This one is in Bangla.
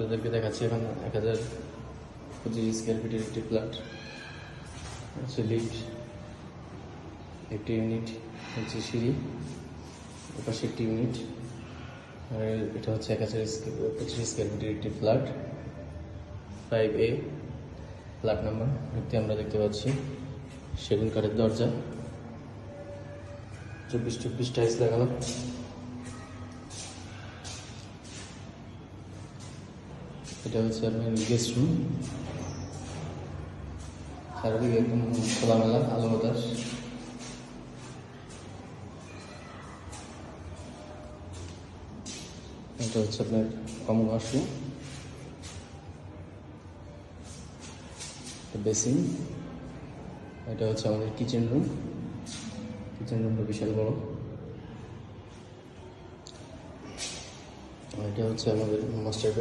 আপনাদেরকে দেখাচ্ছি এখন 1025 স্কোয়ার ফিটের একটি ফ্ল্যাট হচ্ছে লিফট, একটি ইউনিট হচ্ছে সিঁড়ি, এপাশে একটি ইউনিট। আর এটা হচ্ছে 1025 স্কোয়ার ফিটের একটি ফ্ল্যাট 5A ফ্ল্যাট নাম্বার। ঢুকতে আমরা দেখতে পাচ্ছি সেগুন কাঠের দরজা, 24 টাইলস লাগানো। এটা হচ্ছে আপনার গেস্ট রুম, চারিদিকে একদম খোলামেলা আলো বাতাস। এটা হচ্ছে আপনার কমন ওয়াশরুম, বেসিন। এটা হচ্ছে আমাদের কিচেন রুম, কিচেন রুমটা বিশাল বড়। এটা হচ্ছে আমাদের মাস্টার বেড।